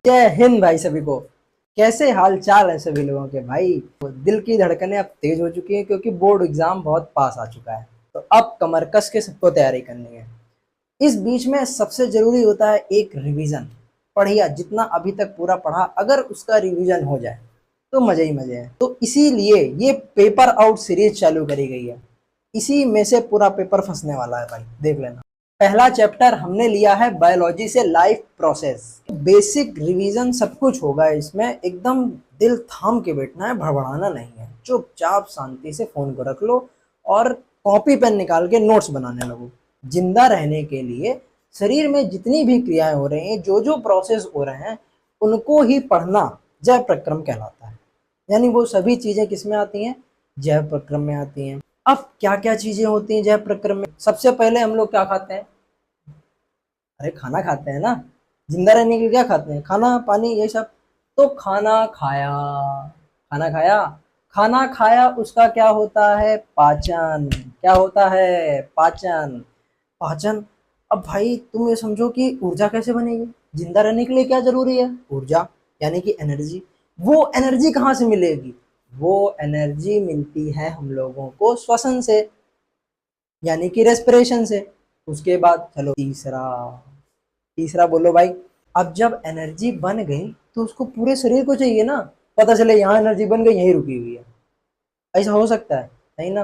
जय हिंद भाई सभी को। कैसे हाल चाल है सभी लोगों के भाई। दिल की धड़कनें अब तेज हो चुकी हैं क्योंकि बोर्ड एग्जाम बहुत पास आ चुका है। तो अब कमर कस के सबको तैयारी करनी है। इस बीच में सबसे जरूरी होता है एक रिवीजन। पढ़िया जितना अभी तक पूरा पढ़ा, अगर उसका रिवीजन हो जाए तो मजे ही मजे हैं। तो इसीलिए ये पेपर आउट सीरीज चालू करी गई है। इसी में से पूरा पेपर फंसने वाला है भाई, देख लेना। पहला चैप्टर हमने लिया है बायोलॉजी से लाइफ प्रोसेस। बेसिक रिवीजन सब कुछ होगा इसमें। एकदम दिल थाम के बैठना है, भड़बड़ाना नहीं है। चुपचाप शांति से फोन को रख लो और कॉपी पेन निकाल के नोट्स बनाने लगो। जिंदा रहने के लिए शरीर में जितनी भी क्रियाएं हो रही हैं, जो जो प्रोसेस हो रहे हैं, उनको ही पढ़ना जैव प्रक्रम कहलाता है। यानी वो सभी चीजें किसमें आती हैं? जैव प्रक्रम में आती हैं। अब क्या क्या चीजें होती हैं जैव प्रक्रम में? सबसे पहले हम लोग क्या खाते हैं? अरे खाना खाते हैं ना। जिंदा रहने के लिए क्या खाते हैं? खाना पानी ये सब। तो खाना खाया, खाना खाया, खाना खाया, उसका क्या होता है? पाचन। क्या होता है? पाचन। पाचन। अब भाई तुम ये समझो कि ऊर्जा कैसे बनेगी। जिंदा रहने के लिए क्या जरूरी है? ऊर्जा, यानी कि एनर्जी। वो एनर्जी कहाँ से मिलेगी? वो एनर्जी मिलती है हम लोगों को श्वसन से, यानी कि रेस्पिरेशन से। उसके बाद चलो तीसरा, तीसरा बोलो भाई। अब जब एनर्जी बन गई तो उसको पूरे शरीर को चाहिए ना। पता चले यहाँ एनर्जी बन गई, यहीं रुकी हुई है, ऐसा हो सकता है? नहीं ना,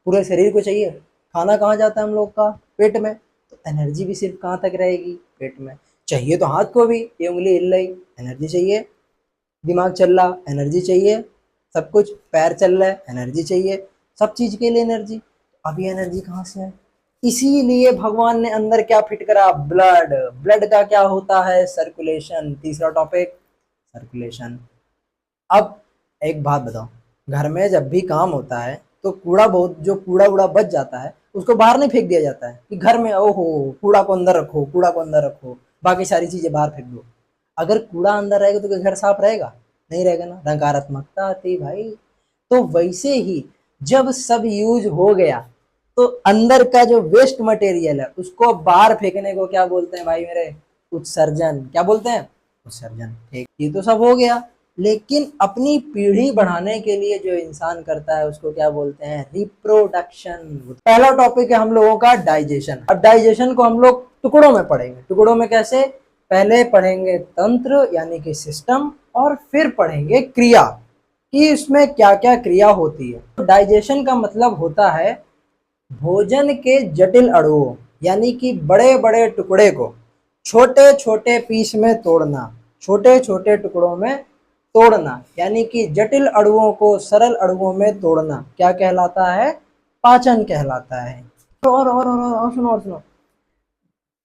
पूरे शरीर को चाहिए। खाना कहाँ जाता है हम लोग का? पेट में। तो एनर्जी भी सिर्फ कहाँ तक रहेगी? पेट में। चाहिए तो हाथ को भी, ये उंगली हिल रही, एनर्जी चाहिए। दिमाग चल रहा, एनर्जी चाहिए। सब कुछ, पैर चल रहा है, एनर्जी चाहिए। सब चीज के लिए एनर्जी। अभी एनर्जी कहाँ से है? इसीलिए भगवान ने अंदर क्या फिट करा? ब्लड। ब्लड का क्या होता है? सर्कुलेशन। तीसरा टॉपिक सर्कुलेशन। अब एक बात बताओ, घर में जब भी काम होता है तो कूड़ा, बहुत जो कूड़ा उड़ा बच जाता है उसको बाहर नहीं फेंक दिया जाता है कि घर में ओहो कूड़ा को अंदर रखो, कूड़ा को अंदर रखो, बाकी सारी चीजें बाहर फेंक दो। अगर कूड़ा अंदर रहेगा तो घर साफ रहेगा? नहीं रहेगा ना, नकारात्मकता आती भाई। तो वैसे ही जब सब यूज हो गया तो अंदर का जो वेस्ट मटेरियल है उसको बाहर फेंकने को क्या बोलते हैं भाई मेरे? उत्सर्जन। क्या बोलते हैं? उत्सर्जन। ठीक, ये तो सब हो गया। लेकिन अपनी पीढ़ी बढ़ाने के लिए जो इंसान करता है उसको क्या बोलते हैं? रिप्रोडक्शन। पहला टॉपिक है हम लोगों का डाइजेशन। अब डाइजेशन को हम लोग टुकड़ों में पढ़ेंगे। टुकड़ों में कैसे? पहले पढ़ेंगे तंत्र यानी कि सिस्टम, और फिर पढ़ेंगे क्रिया कि इसमें क्या क्या क्रिया होती है। डाइजेशन का मतलब होता है भोजन के जटिल अणुओं, यानी कि बड़े बड़े टुकड़े को छोटे छोटे पीस में तोड़ना। छोटे छोटे टुकड़ों में तोड़ना यानी कि जटिल अणुओं को सरल अणुओं में तोड़ना क्या कहलाता है? पाचन कहलाता है। और सुनो, और सुनो।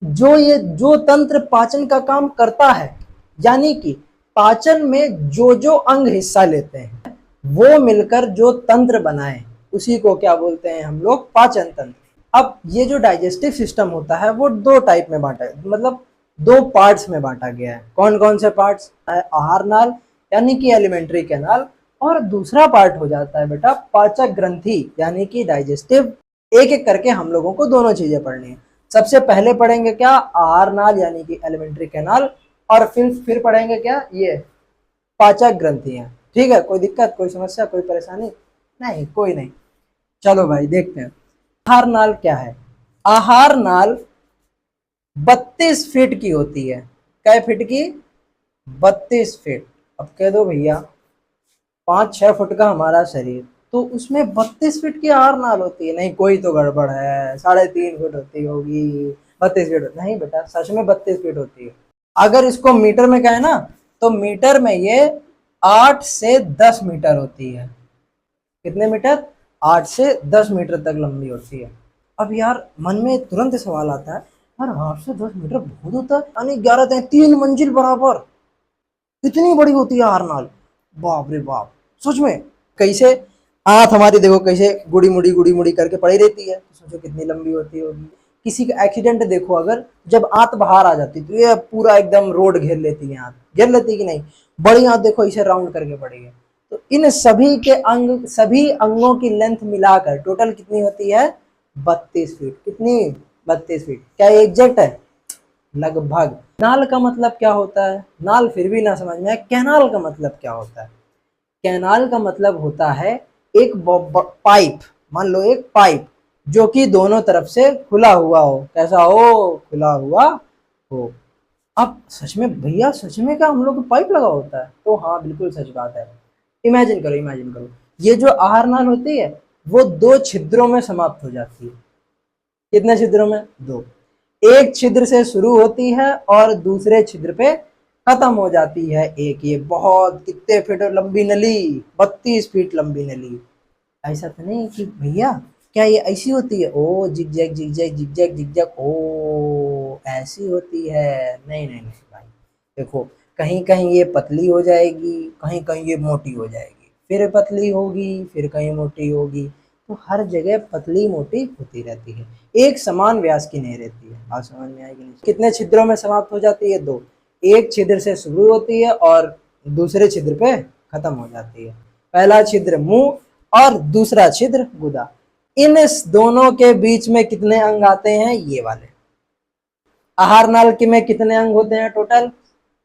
जो तंत्र पाचन का काम करता है, यानी कि पाचन में जो जो अंग हिस्सा लेते हैं वो मिलकर जो तंत्र बनाए, उसी को क्या बोलते हैं हम लोग? पाचन तंत्र। अब ये जो डाइजेस्टिव सिस्टम होता है वो दो टाइप में बांटा है, मतलब दो पार्ट्स में बांटा गया है। कौन कौन से पार्ट्स? आहार नाल यानी कि एलिमेंट्री कैनाल, और दूसरा पार्ट हो जाता है बेटा पाचक ग्रंथि, यानी कि डाइजेस्टिव। एक एक करके हम लोगों को दोनों चीजें पढ़नी है। सबसे पहले पढ़ेंगे क्या? आहार नाल यानी कि एलिमेंट्री कैनाल, और फिर पढ़ेंगे क्या? ये पाचक ग्रंथियां। ठीक है, कोई दिक्कत, कोई समस्या, कोई परेशानी? नहीं, कोई नहीं। चलो भाई देखते हैं आहार नाल क्या है। आहार नाल 32 फीट की होती है। कै फीट की? 32 फीट। अब कह दो भैया 5-6 फुट का हमारा शरीर, तो उसमें 32 फीट की आहार नाल होती है? नहीं, कोई तो गड़बड़ है। 3.5 फुट होती होगी, 32 फीट नहीं बेटा, सच में 32 फीट होती है। अगर इसको मीटर में कहे ना तो मीटर में ये 8 से 10 मीटर होती है। कितने मीटर? 8 से 10 मीटर तक लंबी होती है। अब यार मन में तुरंत सवाल आता है, यार 8 से 10 मीटर बहुत होता है, यानी 11 3 मंजिल बराबर इतनी बड़ी होती है आरनाल? बाप रे बाप, सच में। कैसे? आंत हमारी देखो कैसे गुड़ी मुड़ी करके पड़ी रहती है, तो सोचो कितनी लंबी होती होगी। किसी का एक्सीडेंट देखो, अगर जब आंत बाहर आ जाती तो ये पूरा एकदम रोड घेर लेती है। आंत घेर लेती कि नहीं? बड़ी आंत देखो इसे राउंड करके पड़ी है। तो इन सभी के अंग, सभी अंगों की लेंथ मिलाकर टोटल कितनी होती है? 32 फीट। कितनी? 32 फीट। क्या ये एग्जैक्ट है? लगभग। नाल का मतलब क्या होता है? नाल फिर भी ना समझ में आए, कैनाल का मतलब क्या होता है? कैनाल का मतलब होता है एक पाइप, मान लो एक पाइप जो कि दोनों तरफ से खुला हुआ हो। कैसा हो? खुला हुआ हो। अब सच में भैया, सच में क्या हम लोग को पाइप लगा होता है? तो हाँ, बिल्कुल सच बात है। इमेजिन करो, इमेजिन करो, ये जो आहार नाल होती है वो दो छिद्रों में समाप्त हो जाती है। कितने छिद्रों में? दो। एक छिद्र से शुरू होती है और दूसरे छिद्र पे खत्म हो जाती है। एक ये बहुत कितने फीट लंबी नली, 32 फीट लंबी नली। ऐसा तो नहीं कि भैया क्या ये ऐसी होती है? Oh zig zag zig zag zig zag zig zag, oh ऐसी होती है? नहीं नहीं नहीं भाई, देखो, कहीं कहीं ये पतली हो जाएगी, कहीं कहीं ये मोटी हो जाएगी, फिर पतली होगी, फिर कहीं मोटी होगी। तो हर जगह पतली मोटी होती रहती है, एक समान व्यास की नहीं रहती है। बात समझ में आएगी? नहीं? कितने छिद्रों में समाप्त हो जाती है? दो। एक छिद्र से शुरू होती है और दूसरे छिद्र पे खत्म हो जाती है। पहला छिद्र मुंह और दूसरा छिद्र गुदा। इन दोनों के बीच में कितने अंग आते हैं? ये वाले। आहार नाल के में कितने अंग होते हैं टोटल?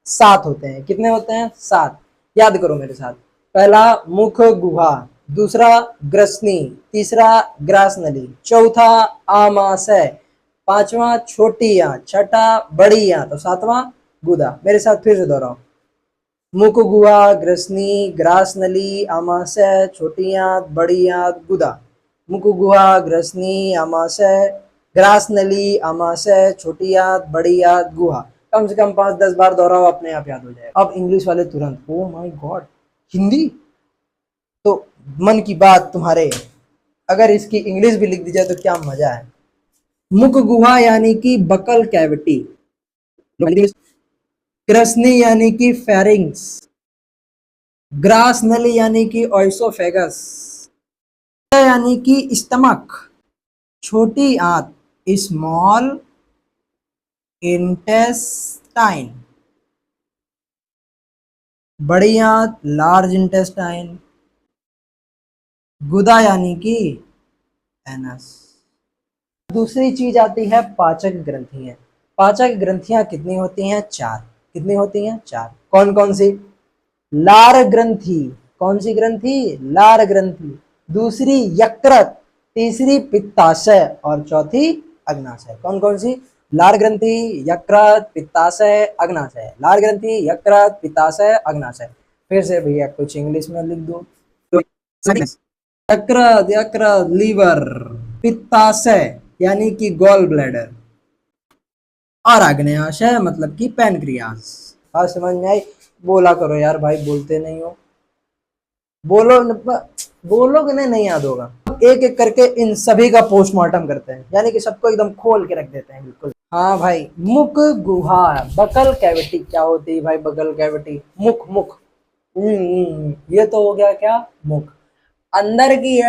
7 होते हैं। कितने होते हैं? 7। याद करो मेरे साथ। पहला मुख गुहा, दूसरा ग्रसनी, तीसरा ग्रास नली, चौथा आमाशय, पांचवा छोटी आंत, छठा बड़ी आंत, तो सातवां गुदा। मेरे साथ फिर से दोहराओ। मुख गुहा, ग्रसनी, ग्रास नली, आमाशय, छोटी आंत, बड़ी आंत, गुदा। मुख गुहा, ग्रसनी, आमाशय, ग्रास नली, आमाशय, छोटी आंत, बड़ी आंत, गुहा। कम से कम 5-10 बार दोहराओ, अपने आप याद हो जाएगा। अब इंग्लिश वाले तुरंत, ओ माय गॉड, हिंदी? तो मन की बात तुम्हारे, अगर इसकी इंग्लिश भी लिख दी जाए तो क्या मजा है। मुख गुहा यानी कि बकल कैविटी, ग्रसनी यानी कि फेरिंग्स, ग्रास नली यानी कि ऑइसोफेगस, यानी कि स्टमक, छोटी आंत स्मॉल इंटेस्टाइन, बड़ी आंत लार्ज इंटेस्टाइन, गुदा यानी कि एनस। दूसरी चीज आती है पाचक ग्रंथियां। पाचक ग्रंथियां कितनी होती हैं? 4। कितनी होती हैं? 4। कौन कौन सी? लार ग्रंथि। कौन सी ग्रंथि? लार ग्रंथि। दूसरी यकृत, तीसरी पित्ताशय और चौथी अग्नाशय। कौन कौन सी? लार ग्रंथि, यकृत, पित्ताशय, अग्नाशय। लार ग्रंथि, यकृत, पित्ताशय, अग्नाशय। फिर से भैया कुछ इंग्लिश में लिख दो। यकृत, यकृत लीवर, पित्ताशय यानी कि गॉल ब्लैडर, और आग्नेयाशय मतलब कि पैनक्रियास। बात समझ में आई? बोला करो यार भाई, बोलते नहीं हो। बोलो बोलोगे नहीं याद होगा। एक एक करके इन सभी का पोस्टमार्टम करते हैं, यानी कि सबको एकदम खोल के रख देते हैं। बिल्कुल हाँ भाई। मुख गुहा, बकल कैविटी क्या होती है भाई? बकल कैविटी, मुख, मुख। ये तो हो गया क्या? मुख। अंदर की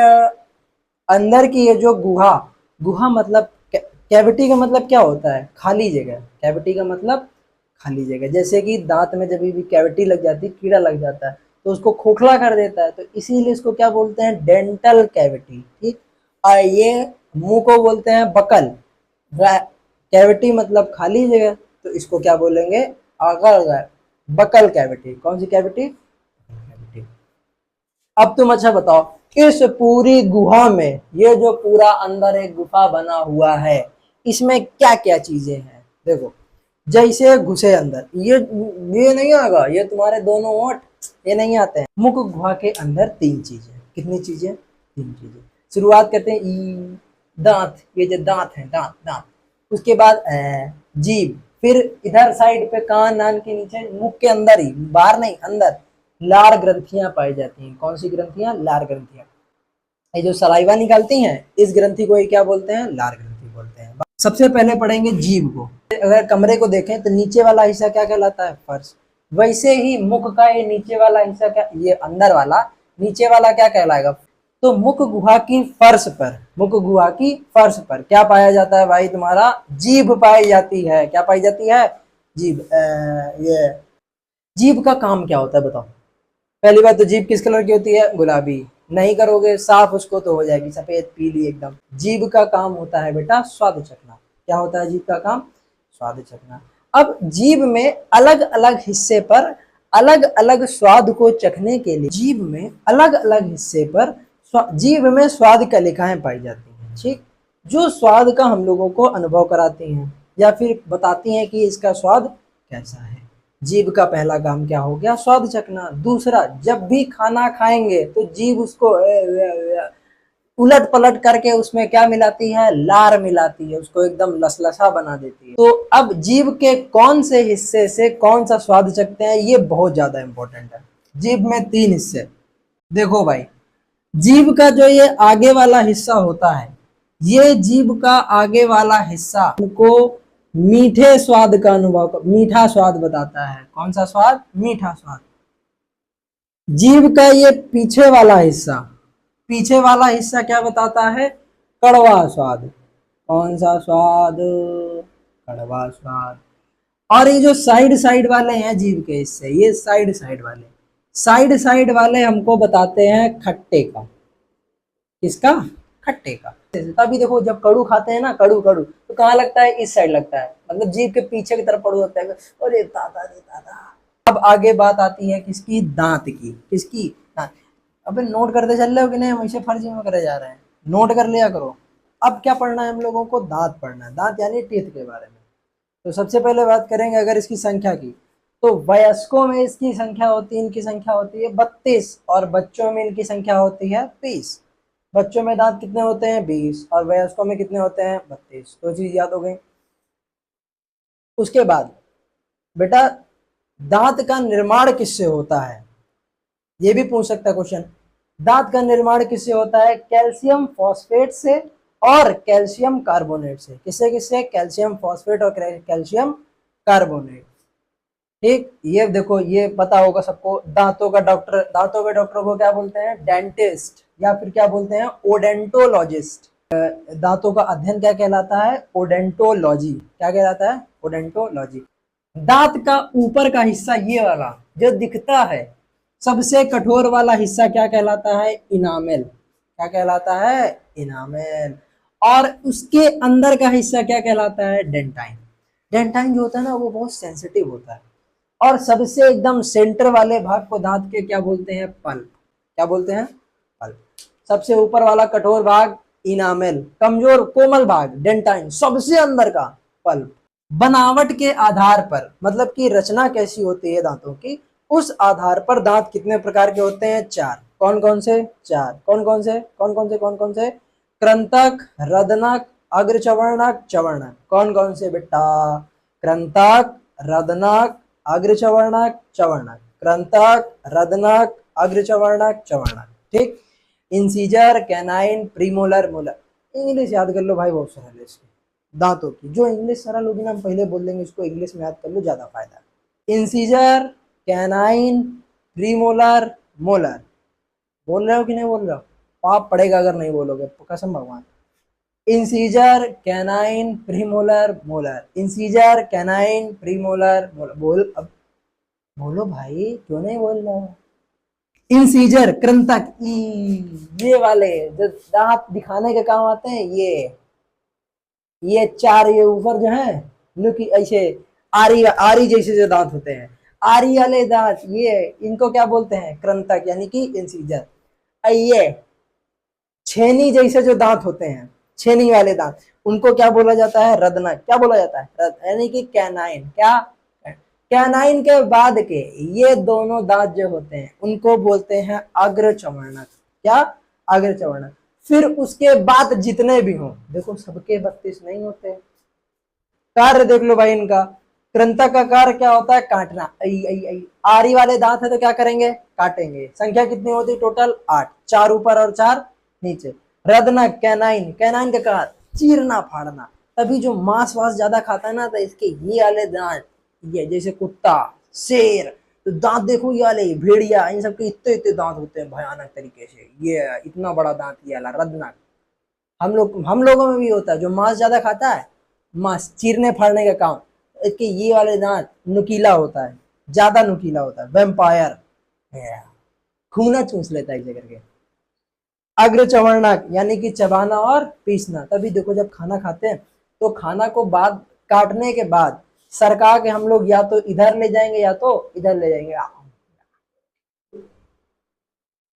अंदर की ये जो गुहा, गुहा मतलब कैविटी का मतलब क्या होता है? खाली जगह। कैविटी का मतलब खाली जगह। जैसे कि दांत में जब भी कैविटी लग जाती है, कीड़ा लग जाता है, तो उसको खोखला कर देता है, तो इसीलिए इसको क्या बोलते हैं? Dental cavity. ठीक। और ये मुंह को बोलते हैं बकल। कैविटी मतलब खाली जगह, तो इसको क्या बोलेंगे? अगर बकल कैविटी। कौन सी कैविटी? कैविटी। अब तुम अच्छा बताओ, इस पूरी गुहा में, ये जो पूरा अंदर एक गुफा बना हुआ है, इसमें क्या क्या चीजें हैं? देखो, जैसे घुसे अंदर, ये नहीं आएगा, ये तुम्हारे दोनों ओंठ ये नहीं आते हैं। मुख गुहा के अंदर 3 चीजें। कितनी चीजें? 3 चीजें। शुरुआत करते हैं ई, दांत। ये जो दांत है, दांत दांत। उसके बाद जीभ, फिर इधर साइड पे कान नान के नीचे, मुख के अंदर ही, बाहर नहीं अंदर, लार ग्रंथियां पाई जाती हैं। कौन सी ग्रंथियां? लार ग्रंथियां। ये जो सलाइवा निकालती हैं, इस ग्रंथि को ही क्या बोलते हैं? लार ग्रंथि बोलते हैं। सबसे पहले पढ़ेंगे जीभ को। अगर कमरे को देखें तो नीचे वाला हिस्सा क्या कहलाता है? फर्श। वैसे ही मुख का ये नीचे वाला हिस्सा क्या, ये अंदर वाला नीचे वाला क्या कहलाएगा? तो मुख गुहा की फर्श पर, मुख गुहा की फर्श पर क्या पाया जाता है भाई? तुम्हारा जीभ पाई जाती है। क्या पाई जाती है? जीभ। ये जीभ का काम क्या होता है बताओ? पहली बात तो जीभ किस कलर की होती है? गुलाबी। नहीं करोगे साफ उसको तो हो जाएगी सफेद पीली एकदम। जीभ का काम होता है बेटा स्वाद चखना। क्या होता है जीभ का काम? स्वाद चखना। अब जीभ में अलग अलग हिस्से पर अलग अलग स्वाद को चखने के लिए जीभ में अलग अलग हिस्से पर जीभ में स्वाद कलिकाएं पाई जाती हैं, ठीक, जो स्वाद का हम लोगों को अनुभव कराती हैं या फिर बताती हैं कि इसका स्वाद कैसा है। जीभ का पहला काम क्या हो गया, स्वाद चखना। दूसरा, जब भी खाना खाएंगे तो जीभ उसको उलट पलट करके उसमें क्या मिलाती है, लार मिलाती है, उसको एकदम लसलसा बना देती है। तो अब जीभ के कौन से हिस्से से कौन सा स्वाद चखते हैं, ये बहुत ज्यादा इंपॉर्टेंट है। जीभ में 3 हिस्से, देखो भाई, जीभ का जो ये आगे वाला हिस्सा होता है, ये जीभ का आगे वाला हिस्सा हमको मीठे स्वाद का अनुभव, मीठा स्वाद बताता है। कौन सा स्वाद, मीठा स्वाद। जीभ का ये पीछे वाला हिस्सा, पीछे वाला हिस्सा क्या बताता है, कड़वा स्वाद। कौन सा स्वाद, कड़वा स्वाद। और ये जो साइड साइड वाले हैं जीभ के हिस्से, ये साइड साइड वाले, साइड साइड वाले हमको बताते हैं खट्टे का। किसका, खट्टे का। तभी देखो जब कड़ू खाते हैं ना, कड़ू कड़ू तो कहाँ लगता है, इस साइड लगता है, मतलब जीभ के पीछे की तरफ कड़ू लगता है। अरे दादा रे दादा। अब आगे बात आती है किसकी, दांत की। किसकी, दांत। अबे नोट करते चल रहे हो कि नहीं, हमेशा फर्जी में करे जा रहे हैं, नोट कर लिया करो। अब क्या पढ़ना है हम लोगों को, दांत पढ़ना है, दांत यानी टीथ के बारे में। तो सबसे पहले बात करेंगे अगर इसकी संख्या की, तो वयस्कों में इसकी संख्या होती है, इनकी संख्या होती है 32 और बच्चों में इनकी संख्या होती है 20। बच्चों में दांत कितने होते हैं, 20, और वयस्कों में कितने होते हैं, 32। तो चीज याद हो गई। उसके बाद बेटा, दांत का निर्माण किससे होता है, ये भी पूछ सकता है क्वेश्चन। दांत का निर्माण किससे होता है, कैल्शियम फॉस्फेट से और कैल्शियम कार्बोनेट से। किससे किससे, कैल्शियम फॉस्फेट और कैल्शियम कार्बोनेट। ठीक, ये देखो, ये पता होगा सबको। दांतों का डॉक्टर, दांतों के डॉक्टर को क्या बोलते हैं, डेंटिस्ट, या फिर क्या बोलते हैं, ओडेंटोलॉजिस्ट। दांतों का अध्ययन क्या कहलाता है, ओडेंटोलॉजी। क्या कहलाता है, ओडेंटोलॉजी। दांत का ऊपर का हिस्सा, ये वाला जो दिखता है, सबसे कठोर वाला हिस्सा क्या कहलाता है, इनामेल। क्या कहलाता है, इनामेल। और उसके अंदर का हिस्सा क्या कहलाता है, डेंटाइन। डेंटाइन जो होता है ना, वो बहुत सेंसिटिव होता है। और सबसे एकदम सेंटर वाले भाग को दांत के क्या बोलते हैं, पल्प। क्या बोलते हैं, पल्प। सबसे ऊपर वाला कठोर भाग इनामेल, कमजोर कोमल भाग डेंटाइन, सबसे अंदर का पल्प। बनावट के आधार पर, मतलब कि रचना कैसी होती है दांतों की, उस आधार पर दांत कितने प्रकार के होते हैं, 4। कौन कौन से, 4। कौन कौन से, कौन कौन से, कौन कौन से, कृंतक, रदनक, अग्रचवर्णक, चवर्णक। कौन कौन से बेटा, कृंतक, रदनक, अग्रचवर्णक, चवर्णक। कृंतक, रदनक, अग्रचवर्णक, चवर्णक। ठीक। Incisor, canine, premolar, molar. English याद कर लो भाई, बहुत सरल है इसकी, दांतों की। जो इंग्लिश सरल होगी ना, हम पहले बोल देंगे, इसको इंग्लिश में याद कर लो, ज्यादा फायदा है। Incisor, canine, premolar, molar. बोल रहे हो कि नहीं बोल रहे हो, पाप पड़ेगा अगर नहीं बोलोगे, कसम भगवान। Incisor, canine, premolar, molar. Incisor, canine, premolar, molar. बोल अब, बोलो भाई, क्यों नहीं बोल रहे हो। इंसीजर, कृंतक, ये वाले जो दांत दिखाने के काम आते हैं, ये 4, ये ऊपर जो है नुकी, ऐसे आरी आरी जैसे जो दांत होते हैं, आरी वाले दांत, ये इनको क्या बोलते हैं, कृंतक यानी कि इंसीजर। ये छेनी जैसे जो दांत होते हैं, छेनी वाले दांत, उनको क्या बोला जाता है, रदनक। क्या बोला जाता है, यानी कि कैनाइन। क्या, कैनाइन के बाद के ये दोनों दांत जो होते हैं, उनको बोलते हैं अग्रचवर्णक। क्या, अग्रचवर्णक। फिर उसके बाद जितने भी हों, देखो सबके 32 नहीं होते। कार्य देख लो भाई इनका। कृंतक का कार्य क्या होता है, काटना। आरी वाले दांत है तो क्या करेंगे, काटेंगे। संख्या कितनी होती है टोटल, 8, 4 ऊपर और 4 नीचे। रदनक, कैनाइन, कैनाइन का कार्य चीरना फाड़ना। तभी जो मांस वास ज्यादा खाता है ना, तो इसके ये वाले दांत, ये जैसे कुत्ता, शेर, तो दांत देखो, ये वाले भेड़िया, इन सबके इतने इतने दांत होते हैं भयानक तरीके से। ये इतना बड़ा दांत, ये वाला रदनक। हम लोगों में भी होता है, जो मांस ज्यादा खाता है, मांस चीरने फाड़ने का काम, इसके ये वाले दांत नुकीला होता है, ज्यादा नुकीला होता है, वेम्पायर, खूना चूस लेता है इसे करके। अग्रचवर्णक यानी कि चबाना और पीसना। तभी देखो जब खाना खाते हैं तो खाना को बाद काटने के बाद सरका के हम लोग या तो इधर ले जाएंगे या तो इधर ले जाएंगे।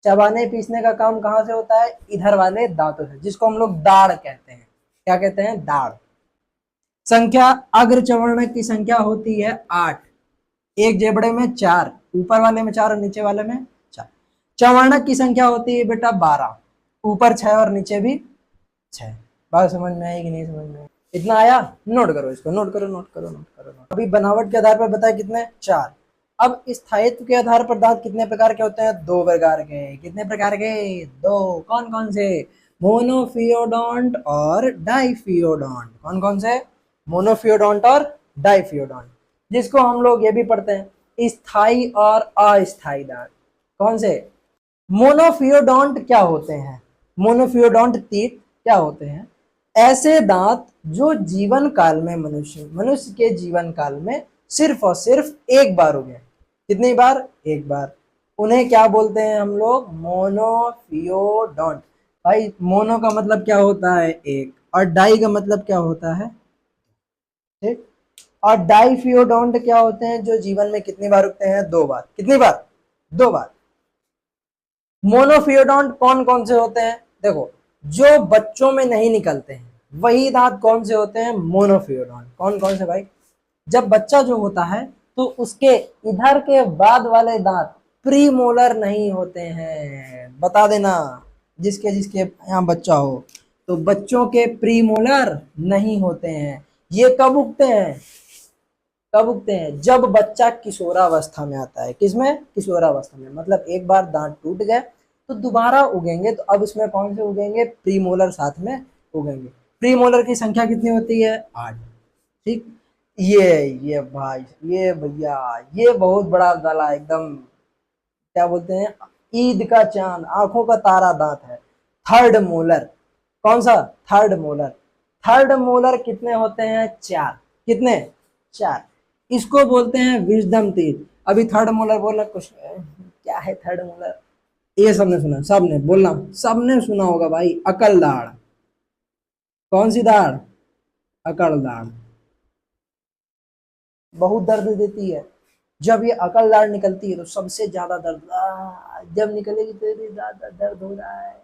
चबाने पीसने का काम कहाँ से होता है? इधर वाले दांतों से, जिसको हम लोग दाढ़ कहते हैं। क्या कहते हैं? दाढ़। संख्या, अग्र चवर्ण की संख्या होती है 8, एक जेबड़े में 4, ऊपर वाले में 4 और नीचे वाले में 4। चवर्णक की संख्या होती है बेटा 12, ऊपर 6 और नीचे भी 6। बात समझ में आई कि नहीं समझ में आई? इतना आया? नोट करो इसको, नोट करो, नोट करो, नोट करो, नोट। अभी बनावट के आधार पर बताया कितने? 4। अब स्थायित्व के आधार पर दांत कितने प्रकार के होते हैं? 2 प्रकार के। कितने प्रकार के? 2। कौन कौन से? मोनोफियोडोंट और डाइफियोडोंट। कौन कौन से? मोनोफियोडोंट और डाइफियोडोंट। जिसको हम लोग ये भी पढ़ते हैं, स्थायी और अस्थायी दांत। कौन से? मोनोफियोडोंट क्या होते हैं? मोनोफियोडोंट तीत क्या होते हैं? ऐसे दांत जो जीवन काल में मनुष्य के जीवन काल में सिर्फ और सिर्फ एक बार उगे। कितनी बार? एक बार। उन्हें क्या बोलते हैं हम लोग? मोनोफियोडोंट। भाई मोनो का मतलब क्या होता है? एक, और डाई का मतलब क्या होता है? ठीक। और डाइफियोडोंट क्या होते हैं? जो जीवन में कितनी बार उगते हैं? 2 बार। कितनी बार? 2 बार। मोनोफियोडोंट कौन कौन से होते हैं? देखो, जो बच्चों में नहीं निकलते हैं वही दांत कौन से होते हैं? मोनोफियोडोंट। कौन कौन से भाई? जब बच्चा जो होता है तो उसके इधर के बाद वाले दांत प्रीमोलर नहीं होते हैं। बता देना, जिसके जिसके यहाँ बच्चा हो, तो बच्चों के प्रीमोलर नहीं होते हैं। ये कब उगते हैं? कब उगते हैं? जब बच्चा किशोरावस्था में आता है। किसमें? किशोरावस्था में। मतलब एक बार दांत टूट गए तो दोबारा उगेंगे, तो अब इसमें कौन से उगेंगे? प्रीमोलर साथ में उगेंगे। प्रीमोलर की संख्या कितनी होती है? 8। ठीक। ये भाई, ये भैया, ये बहुत बड़ा गला, एकदम क्या बोलते हैं, ईद का चांद, आंखों का तारा दांत है। Third molar. कौन सा? Third molar. थर्ड मोलर कितने होते हैं? 4। कितने? 4। इसको बोलते हैं विजडम टीथ। अभी थर्ड मोलर बोलना, कुछ क्या है थर्ड मोलर? ये सबने सुना, सबने बोलना, सबने सुना होगा भाई, अकल दाढ़। कौन सी दाढ़? अकल दाढ़। बहुत दर्द देती है। जब ये अकल दाढ़ निकलती है तो सबसे ज्यादा दर्द, जब निकलेगी तो ज्यादा दर्द हो रहा है।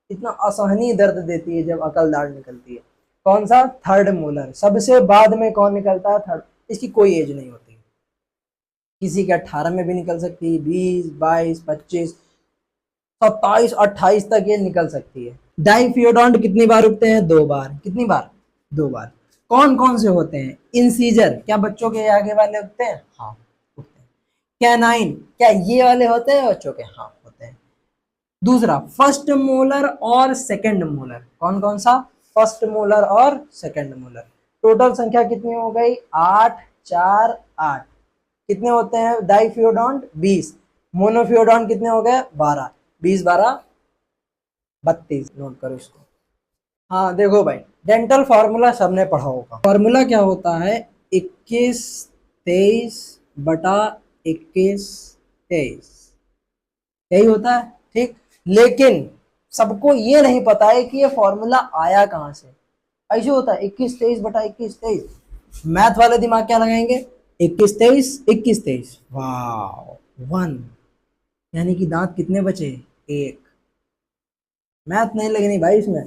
इतना असहनीय दर्द देती है जब अकल दाढ़ निकलती है। कौन सा? Third molar. सबसे बाद में कौन निकलता है? थर्ड। इसकी कोई एज नहीं होती, किसी के 18 में भी निकल सकती है, 20, 22, 25, 27, 28 तक ये निकल सकती है। डाइफियोडोंट कितनी बार उगते हैं? 2 बार। कितनी बार? 2 बार। कौन कौन से होते हैं? इंसीजर, क्या बच्चों के आगे वाले उगते हैं? हाँ उगते हैं। कैनाइन, क्या ये वाले होते हैं बच्चों के? हाँ होते हैं। दूसरा, फर्स्ट मोलर और सेकंड मोलर। कौन कौन सा? फर्स्ट मोलर और सेकंड मोलर। टोटल संख्या कितनी हो गई? 8, 4, 8। कितने होते हैं डाइफियोडोंट? 20। मोनोफियोडोंट कितने हो गए? 12। 20, 12, 32। नोट करो इसको। हाँ देखो भाई, डेंटल फार्मूला सबने पढ़ा होगा। फार्मूला क्या होता है? 21, 23 बटा 21, 23, यही होता है। ठीक। लेकिन सबको ये नहीं पता है कि ये फॉर्मूला आया कहाँ से। ऐसे होता है 21, 23 बटा 21, 23। मैथ वाले दिमाग क्या लगाएंगे? 21, 23, 21, 23, वाह 1, यानी कि दांत कितने बचे? 1। मैथ नहीं लगनी भाई इसमें।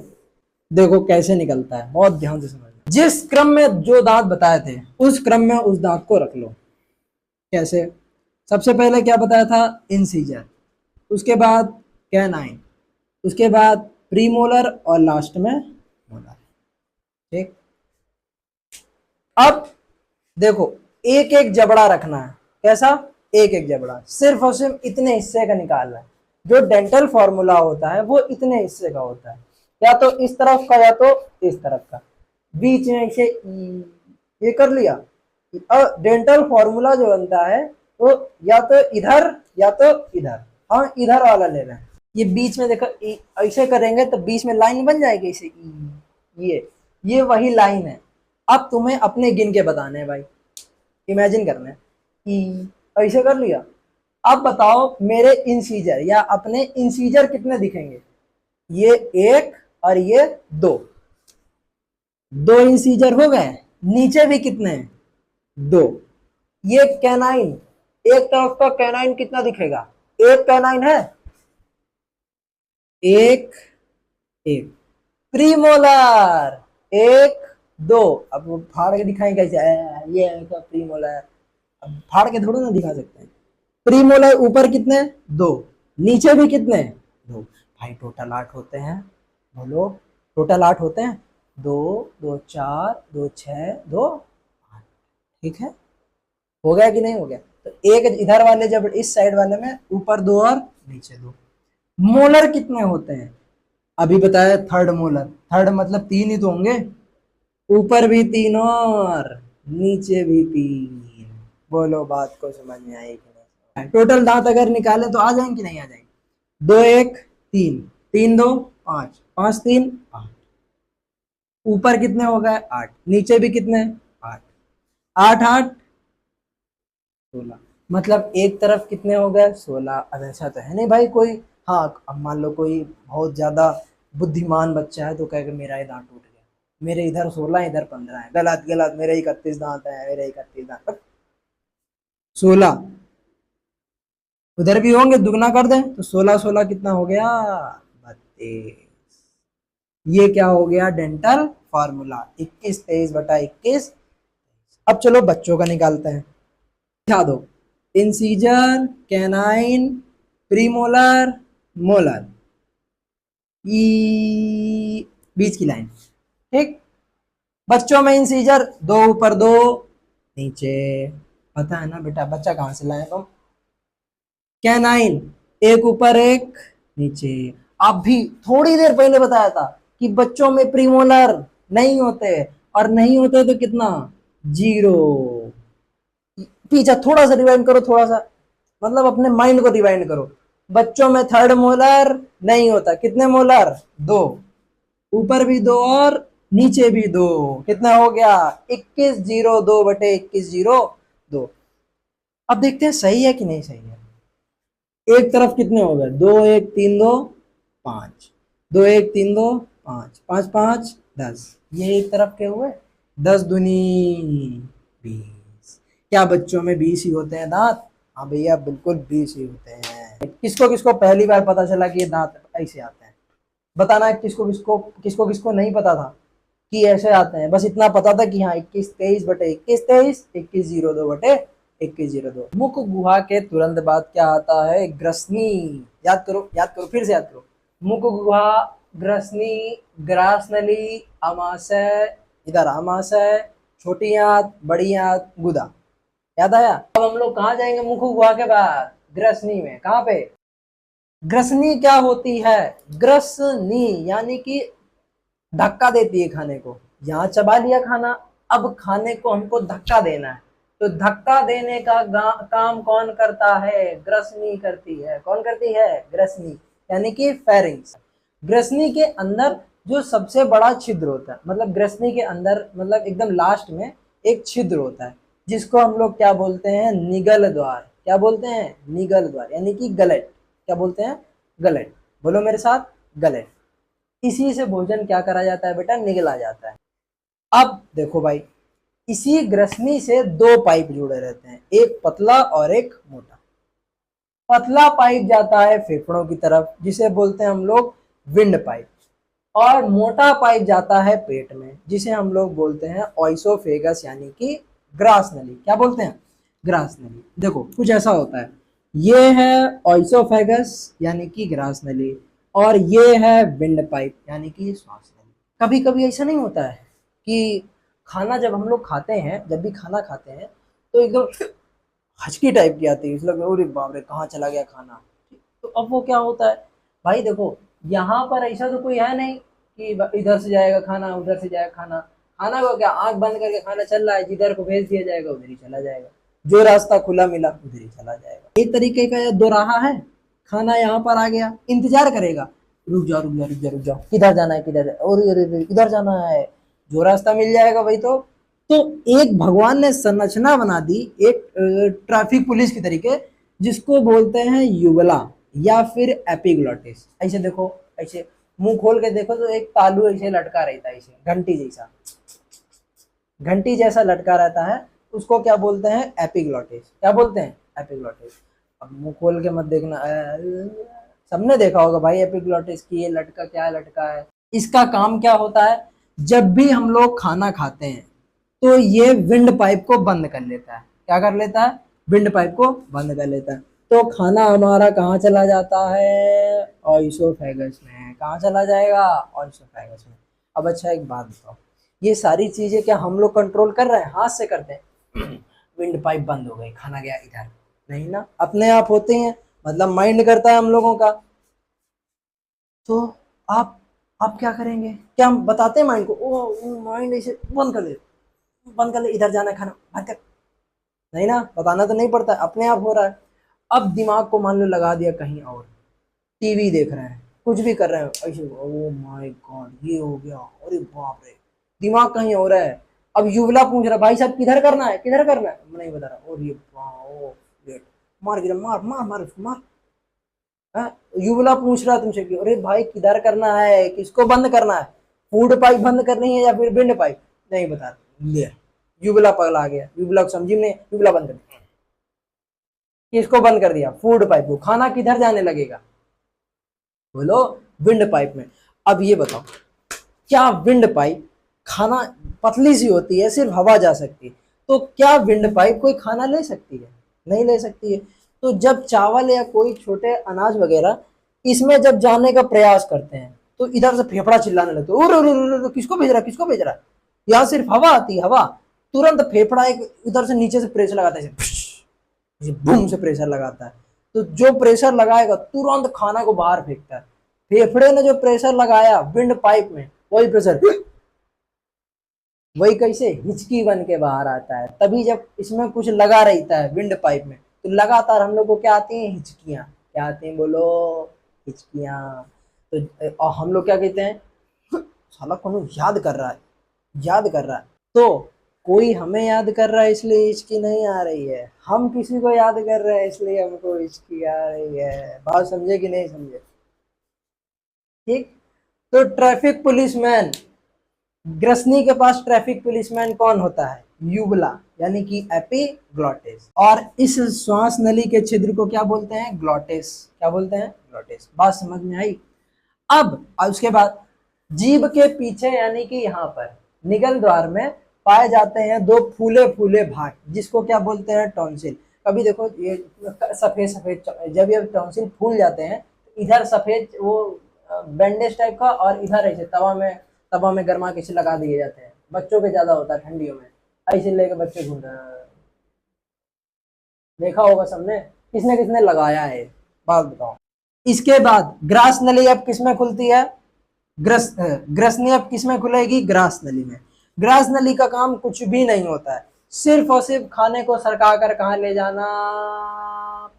देखो कैसे निकलता है, बहुत ध्यान से समझना। जिस क्रम में जो दांत बताए थे उस क्रम में उस दांत को रख लो। कैसे? सबसे पहले क्या बताया था? इंसीजर, उसके बाद कैनाइन, उसके बाद प्रीमोलर और लास्ट में मोलर। ठीक। अब देखो, एक एक जबड़ा रखना है। कैसा? एक एक जबड़ा, सिर्फ और सिर्फ इतने हिस्से का निकालना है। जो डेंटल फॉर्मूला होता है वो इतने हिस्से का होता है, या तो इस तरफ का या तो इस तरफ का। बीच में इसे ये कर लिया। अब डेंटल फॉर्मूला जो बनता है वो या तो इधर या तो इधर। हाँ इधर वाला ले रहे हैं। ये बीच में देखो, ऐसे करेंगे तो बीच में लाइन बन जाएगी इसे। ये वही लाइन है। अब तुम्हें अपने गिन के बताने हैं भाई, इमेजिन करना है। ऐसे कर लिया। अब बताओ मेरे इंसीजर या अपने इंसीजर कितने दिखेंगे? ये 1 और ये 2। 2 इंसीजर हो गए। नीचे भी कितने हैं? दो। ये कैनाइन, एक तरफ का कैनाइन कितना दिखेगा, एक कैनाइन है, एक एक। प्रीमोलर, एक दो। अब वो फाड़ के दिखाएं कैसे, ये है का प्रीमोलर, अब फाड़ के थोड़ा ना दिखा सकते हैं। प्रीमोलर ऊपर कितने, दो, नीचे भी कितने, दो। भाई टोटल 8 होते हैं, बोलो टोटल 8 होते हैं, दो दो चार, दो छः, दो 8। ठीक है, हो गया कि नहीं हो गया। तो एक इधर वाले, जब इस साइड वाले में ऊपर दो और नीचे दो। मोलर कितने होते हैं, अभी बताया थर्ड मोलर, थर्ड मतलब 3 ही तो होंगे, ऊपर भी 3 और नीचे भी 3। बोलो बात को समझ में आई कि नहीं। टोटल दांत अगर निकाले तो आ जाएंगे कि नहीं आ जाएंगे, दो एक तीन, तीन दो पांच, पांच तीन 8। ऊपर कितने हो गए 8, नीचे भी कितने 8, 8 8 16। मतलब एक तरफ कितने हो गए 16। अब ऐसा तो है नहीं भाई कोई, हाँ अब मान लो कोई बहुत ज्यादा बुद्धिमान बच्चा है तो कहेगा मेरा ये दांत टूट गया, मेरे इधर 16 इधर 15 है, गलत गलत, मेरे 31 दांत है, मेरे 31 दांत। 16 उधर भी होंगे, दुगना कर दें तो 16 16 कितना हो गया 32। ये क्या हो गया डेंटल फार्मूला, 21 23 बटा 21। अब चलो बच्चों का निकालते हैं, क्या दो, इंसीजर, कैनाइन, प्रीमोलर, मोलर, ई बीच की लाइन। ठीक, बच्चों में इंसीजर दो ऊपर दो नीचे, पता है ना बेटा, बच्चा कहां से लाए तुम। कैनाइन एक ऊपर एक नीचे। अब भी थोड़ी देर पहले बताया था कि बच्चों में प्रीमोलर नहीं होते, और नहीं होते तो कितना, जीरो। पीछे थोड़ा सा रिवाइंड करो, थोड़ा सा मतलब अपने माइंड को रिवाइंड करो। बच्चों में थर्ड मोलर नहीं होता, कितने मोलर, दो, ऊपर भी दो और नीचे भी दो। कितना हो गया 21 जीरो 2 बटे 21 जीरो 2। अब देखते हैं सही है कि नहीं सही है। एक तरफ कितने हो गए, दो एक तीन दो पांच, दो एक तीन दो पांच, पांच पांच 10, ये एक तरफ के हुए, 10 दूनी 20। क्या बच्चों में 20 ही होते हैं दांत, हाँ भैया बिल्कुल 20 ही होते हैं। किसको किसको पहली बार पता चला कि ये दांत ऐसे आते हैं, बताना, किसको किसको किसको किसको नहीं पता था कि ऐसे आते हैं, बस इतना पता था कि हाँ 21 23 बटे 21 23, 21 जीरो 2 बटे 21 जीरो 2। मुख गुहा के तुरंत बाद क्या आता है, ग्रसनी। याद करो फिर से याद करो, मुख गुहा, ग्रसनी, ग्रासनली, अमाशय, इधर अमाशय, छोटी आंत, बड़ी आंत, गुदा। याद आया। अब हम लोग कहाँ जाएंगे मुख गुहा के बाद, ग्रसनी में। कहाँ पे, ग्रसनी क्या होती है, ग्रसनी यानी कि धक्का देती है खाने को। यहाँ चबा लिया खाना, अब खाने को हमको धक्का देना है, तो धक्का देने का काम कौन करता है, ग्रसनी करती है। कौन करती है, ग्रसनी, यानी कि फेरिंग्स। ग्रसनी के अंदर जो सबसे बड़ा छिद्र होता है, मतलब ग्रसनी के अंदर मतलब एकदम लास्ट में एक छिद्र होता है, जिसको हम लोग क्या बोलते हैं, निगल द्वार। क्या बोलते हैं, निगल द्वार, यानी कि गलेट। क्या बोलते हैं, गलेट। बोलो मेरे साथ, गलेट। इसी से भोजन क्या करा जाता है बेटा, निगला जाता है। अब देखो भाई, इसी ग्रसनी से दो पाइप जुड़े रहते हैं, एक पतला और एक मोटा। पतला पाइप जाता है फेफड़ों की तरफ, जिसे बोलते हैं हम लोग विंड पाइप, और मोटा पाइप जाता है पेट में, जिसे हम लोग बोलते हैं ऑइसोफेगस, यानी कि ग्रास नली। क्या बोलते हैं, ग्रास नली। देखो कुछ ऐसा होता है, ये है ऑइसोफेगस यानी कि ग्रास नली, और ये है विंड पाइप यानी कि श्वास नली। कभी कभी ऐसा नहीं होता है कि खाना जब हम लोग खाते हैं, जब भी खाना खाते हैं तो एकदम हचकी टाइप की आती है, इसलिए अरे बाप रे कहाँ चला गया खाना। तो अब वो क्या होता है, भाई देखो यहाँ पर ऐसा तो कोई है नहीं कि इधर से जाएगा खाना उधर से जाएगा खाना। खाना को क्या आंख बंद करके खाना चल रहा है, जिधर को भेज दिया जाएगा उधर ही चला जाएगा, जो रास्ता खुला मिला उधर ही चला जाएगा। एक तरीके का दोराहा है, खाना यहाँ पर आ गया, इंतजार करेगा, रुक जाओ रुक जाओ रुक जाओ रुक जाओ, किधर जाना है किधर, और इधर जाना है, जो रास्ता मिल जाएगा वही तो एक भगवान ने संरचना बना दी, एक ट्रैफिक पुलिस की तरीके, जिसको बोलते हैं युगला या फिर एपिग्लोटिस। ऐसे देखो, ऐसे मुंह खोल के देखो तो एक तालू ऐसे लटका रहता है, ऐसे घंटी जैसा, घंटी जैसा लटका रहता है। उसको क्या बोलते हैं, एपिग्लॉटिस। क्या बोलते हैं, एपिग्लॉटिस। अब मुंह खोल के मत देखना, सबने देखा होगा भाई एपिग्लॉटिस की, ये लटका क्या लटका है। इसका काम क्या होता है, जब भी हम लोग खाना खाते हैं तो ये विंड पाइप को बंद कर लेता है। क्या कर लेता है, विंड पाइप को बंद कर लेता है। तो खाना हमारा कहाँ चला जाता है, ऑइसोफेगस में। कहाँ चला जाएगा, ऑइसोफेगस में। अब अच्छा एक बात बताओ, ये सारी चीजें क्या हम लोग कंट्रोल कर रहे हैं, हाथ से करते हैं। विंड पाइप बंद हो गई, खाना गया इधर, नहीं ना, अपने आप होते हैं, मतलब माइंड करता है हम लोगों का। तो आप क्या करेंगे, क्या हम बताते हैं माइंड को, ओ माइंड इसे बंद कर ले, बंद कर ले, इधर जाना है खाना, बंद कर। नहीं ना, बताना तो नहीं पड़ता, अपने आप हो रहा है। अब दिमाग को मान लो लगा दिया कहीं और, टीवी देख रहे हैं, कुछ भी कर रहे हैं ऐसे, ओ माय गॉड ये हो गया, अरे बाप रे, दिमाग कहीं और है। अब युवला पूछ रहा, भाई साहब किधर करना है, किधर करना है, मैं नहीं बता रहा, और ये ओ लेट, मार गिरा, मार मार मार उसको मार। युवला पूछ रहा तुमसे कि अरे भाई किधर करना है, किसको बंद करना है, फूड पाइप बंद करनी है या फिर विंड पाइप, नहीं बता रहा, ले युवला पगला गया, युवला को समझी नहीं, युवला बंद कर दिया। किसको बंद कर दिया, फूड पाइप को। खाना किधर जाने लगेगा, बोलो, विंड पाइप में। अब ये बताओ, क्या विंड पाइप, खाना पतली सी होती है, सिर्फ हवा जा सकती है, तो क्या विंड पाइप कोई खाना ले सकती है, नहीं ले सकती है। तो जब चावल या कोई छोटे अनाज वगैरह इसमें जब जाने का प्रयास करते हैं तो इधर से फेफड़ा चिल्लाने लगता है, और किसको भेज रहा, किसको भेज रहा। यहाँ सिर्फ हवा आती है, हवा, तुरंत फेफड़ा एक उधर से नीचे से प्रेशर लगाता है, बूम से प्रेशर लगाता है। तो जो प्रेशर लगाएगा तुरंत खाना को बाहर फेंकता है। फेफड़े ने जो प्रेशर लगाया विंड पाइप में, वही प्रेशर, वही कैसे हिचकी बन के बाहर आता है। तभी जब इसमें कुछ लगा रहता है विंड पाइप में, तो लगातार हम लोग को क्या आती हैं, हिचकियां। क्या आती हैं, बोलो, हिचकियां। तो और हम लोग क्या कहते हैं, साला कौन याद कर रहा है, याद कर रहा है। तो कोई हमें याद कर रहा है इसलिए हिचकी नहीं आ रही है, हम किसी को याद कर रहे हैं इसलिए हमको हिचकी आ रही है। बात समझे कि नहीं समझे, ठीक। तो ट्रैफिक पुलिसमैन, ग्रसनी के पास ट्रैफिक पुलिसमैन कौन होता है, यूबला, यानी कि एपिग्लॉटिस। और इस श्वास नली के छिद्र को क्या बोलते हैं, ग्लॉटिस। क्या बोलते हैं, ग्लॉटिस। बात समझ में आई। अब उसके बाद जीभ के पीछे यानी कि यहाँ पर निगल द्वार में पाए जाते हैं दो फूले फूले भाग, जिसको क्या बोलते हैं, टॉन्सिल। कभी देखो ये सफेद सफेद, जब ये टॉन्सिल फूल जाते हैं, इधर सफेद वो बैंडेज टाइप का, और इधर ऐसे तवा में गर्मा के लगा दिए जाते हैं। बच्चों के ज्यादा होता है ठंडियों में, ऐसे लेके बच्चे घूम रहे हैं, देखा होगा सबने, किसने किसने लगाया है, बात बताओ। इसके बाद ग्रास नली अब किसमें खुलती है, ग्रसनी अब किसमें खुलेगी, ग्रास नली में। ग्रास नली का काम कुछ भी नहीं होता है, सिर्फ और सिर्फ खाने को सरका कर कहाँ ले जाना,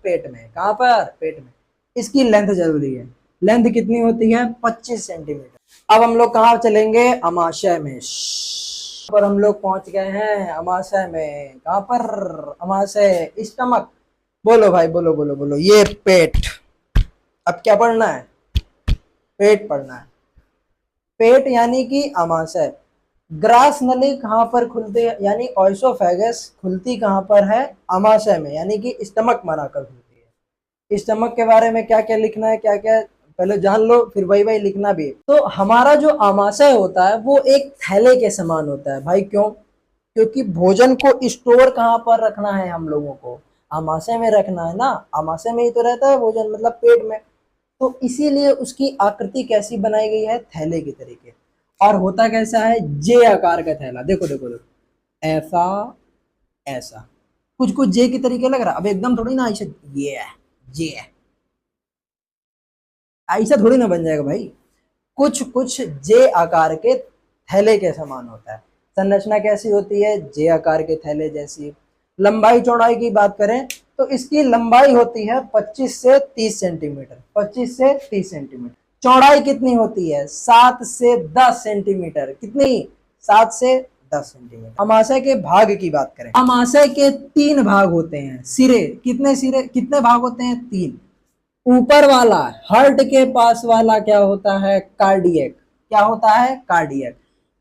पेट में। कहाँ पर, पेट में। इसकी लेंथ जरूरी है, लेंथ कितनी होती है, 25 सेंटीमीटर। अब हम लोग कहाँ चलेंगे, अमाशय में। पर हम लोग पहुंच गए हैं अमाशय में। कहाँ पर, अमाशय, स्टमक। बोलो भाई, बोलो बोलो बोलो, ये पेट। अब क्या पढ़ना है, पेट पढ़ना है। पेट यानी कि अमाशय। ग्रास नली कहाँ पर खुलती है, यानी ऑइसोफेगस खुलती कहाँ पर है, अमाशय में, यानी कि स्टमक बनाकर खुलती है। स्टमक के बारे में क्या क्या लिखना है, क्या क्या पहले जान लो, फिर वही वही लिखना भी है। तो हमारा जो अमाशय होता है वो एक थैले के समान होता है भाई। क्यों, क्योंकि भोजन को स्टोर कहाँ पर रखना है, हम लोगों को अमाशय में रखना है ना, अमाशय में ही तो रहता है भोजन, मतलब पेट में। तो इसीलिए उसकी आकृति कैसी बनाई गई है, थैले की तरीके। और होता कैसा है, जे आकार का थैला। देखो देखो देखो, ऐसा, ऐसा, कुछ कुछ जे के तरीके लग रहा, अब एकदम थोड़ी ना ऐसे ये है, जे है, ऐसा थोड़ी ना बन जाएगा भाई। कुछ कुछ जे आकार के थैले के समान होता है। संरचना कैसी होती है, जे आकार के थैले जैसी। लंबाई चौड़ाई की बात करें तो इसकी लंबाई होती है 25 से 30 सेंटीमीटर, 25 से 30 सेंटीमीटर। चौड़ाई कितनी होती है, 7 से 10 सेंटीमीटर। कितनी, 7 से 10 सेंटीमीटर। अमाशय के भाग की बात करें, अमाशय के 3 भाग होते हैं, सिरे। कितने सिरे, कितने भाग होते हैं, 3। ऊपर वाला हार्ट के पास वाला क्या होता है, कार्डियक। क्या होता है, कार्डियक।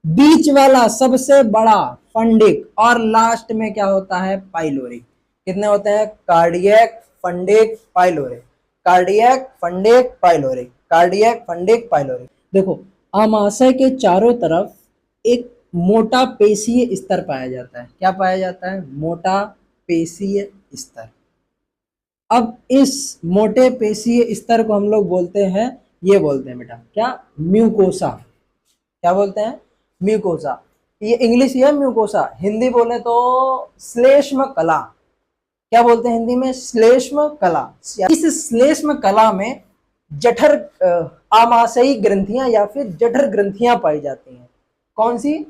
बीच वाला सबसे बड़ा फंडिक, और लास्ट में क्या होता है, पाइलोरिक। कितने होते हैं, cardiac, fundic, pyloric, cardiac, fundic, pyloric, cardiac, fundic, pyloric. देखो, आमाशय के चारों तरफ एक मोटा पेशीय स्तर पाया जाता है। क्या पाया जाता है, मोटा पेशीय स्तर। अब इस मोटे पेशीय स्तर को हम लोग बोलते हैं, ये बोलते हैं बेटा क्या, म्यूकोसा। क्या बोलते हैं, म्यूकोसा। ये इंग्लिश है म्यूकोसा, हिंदी बोले तो श्लेष्म कला। क्या बोलते हैं हिंदी में, श्लेष्म कला। इस श्लेष्म कला में जठर आमाशयी ग्रंथियां या फिर जठर ग्रंथियां पाई जाती हैं। कौन सी,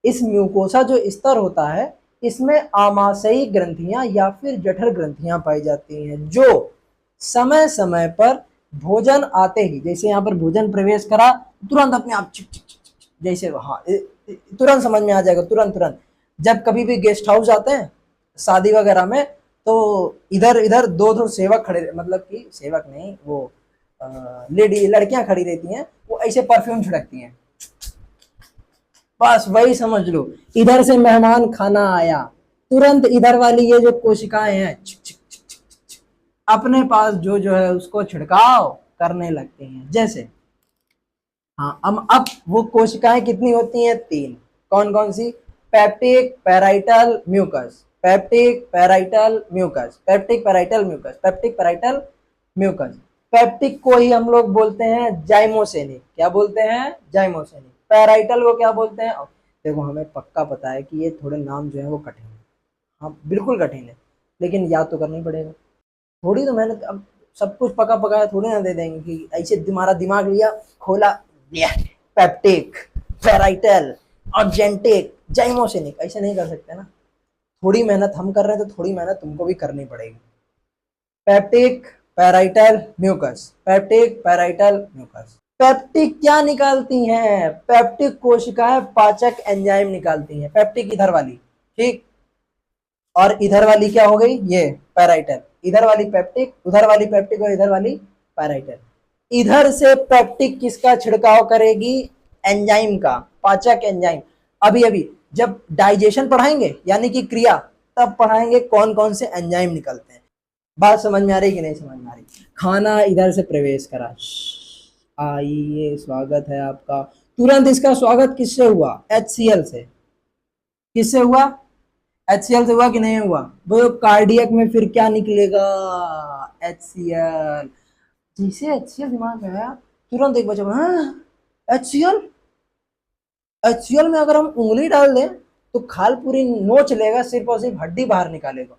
इस म्यूकोसा जो स्तर होता है इसमें आमाशयी ग्रंथियां या फिर जठर ग्रंथियां पाई जाती हैं, जो समय समय पर भोजन आते ही, जैसे यहाँ पर भोजन प्रवेश करा तुरंत अपने आप चिक चिक चिक चिक, जैसे हाँ तुरंत समझ में आ जाएगा, तुरंत तुरंत। जब कभी भी गेस्ट हाउस आते हैं शादी वगैरह में, तो इधर इधर दो दो सेवक खड़े, मतलब कि सेवक नहीं, वो लेडी लड़कियां खड़ी रहती हैं, वो ऐसे परफ्यूम छिड़कती हैं, बस वही समझ लो। इधर से मेहमान खाना आया, तुरंत इधर वाली ये जो कोशिकाएं हैं छिक छिक छिक छिक छिक, अपने पास जो जो है उसको छिड़काव करने लगते हैं। जैसे हाँ, अब वो कोशिकाएं कितनी होती हैं, तीन। कौन कौन सी, peptic, parietal, mucous, peptic, parietal, mucous, peptic, parietal, mucous, peptic, parietal, mucous. Peptic को ही हम लोग बोलते हैं जाइमोसेनिक। क्या बोलते हैं, जाइमोसेनिक। पैराइटल को क्या बोलते हैं, देखो हमें पक्का पता है कि ये थोड़े नाम जो है वो कठिन है, हाँ बिल्कुल कठिन है, लेकिन याद तो करना ही पड़ेगा। थोड़ी तो मेहनत, अब सब कुछ पका पकाया थोड़ी ना दे देंगे कि ऐसे तुम्हारा दिमाग लिया, खोला, पेप्टिक, पेराइटल, ऑर्जेंटिक, जाइमोसेनिक, ऐसे नहीं कर सकते ना। थोड़ी मेहनत हम कर रहे हैं तो थोड़ी मेहनत तुमको भी करनी पड़ेगी। Peptic, parietal, mucous, peptic, parietal, mucous. Peptic क्या निकालती हैं, पेप्टिक कोशिकाएं पाचक एंजाइम निकालती हैं, पेप्टिक इधर वाली, ठीक, और इधर वाली क्या हो गई, ये पैराइटल। इधर वाली पेप्टिक, उधर वाली पेप्टिक, और इधर वाली पैराइटल। इधर से पेप्टिक किसका छिड़काव करेगी, एंजाइम का, पाचक एंजाइम। अभी अभी जब डाइजेशन पढ़ाएंगे यानी कि क्रिया, तब पढ़ाएंगे कौन कौन से एंजाइम निकलते हैं। बात समझ में आ रही कि नहीं समझ में आ रही। खाना इधर से प्रवेश करा, आइए स्वागत है आपका, तुरंत इसका स्वागत किससे हुआ, HCl से। किससे हुआ, HCl से हुआ कि नहीं हुआ, वो कार्डियक में फिर क्या निकलेगा, HCl। जैसे HCl दिमाग में आया, तुरंत एक बच्चा, हाँ HCl, HCl में अगर हम उंगली डाल दें तो खाल पूरी नोच लेगा, सिर्फ और सिर्फ हड्डी बाहर निकालेगा।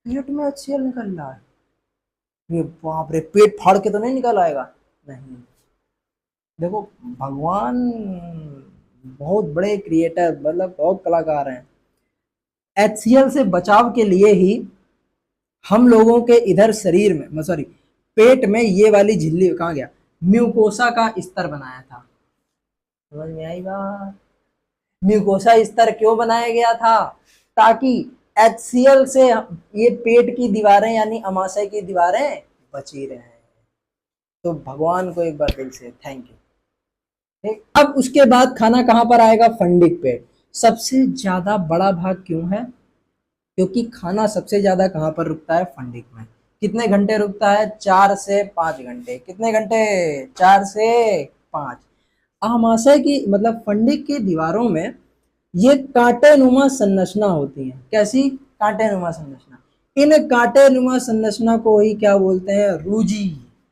पेट में HCl निकल रहा है, ये बाप रे, पेट फाड़ के तो नहीं निकल आएगा, नहीं। देखो भगवान बहुत बड़े क्रिएटर, मतलब बहुत कलाकार हैं। HCl से बचाव के लिए ही हम लोगों के इधर शरीर में, सॉरी पेट में, ये वाली झिल्ली कहाँ गया, म्यूकोसा का स्तर बनाया था। समझ में आई बात, म्यूकोसा स्तर क्यों बनाया गया था, ताकि HCl से ये पेट की दीवारें यानी अमाशय की दीवारें बची रहें। तो भगवान को एक बार दिल से थैंक यू। ठीक, अब उसके बाद खाना कहाँ पर आएगा, फंडिक पेट। सबसे ज्यादा बड़ा भाग क्यों है, क्योंकि खाना सबसे ज्यादा कहाँ पर रुकता है, फंडिक में। कितने घंटे रुकता है, 4 से 5 घंटे। कितने घंटे, 4 से 5। आमाशय की मतलब फंडिक की दीवारों में ये कांटेनुमा संरचना होती है। कैसी, कांटेनुमा संरचना। इन कांटेनुमा संरचना को ही क्या बोलते हैं, रूजी।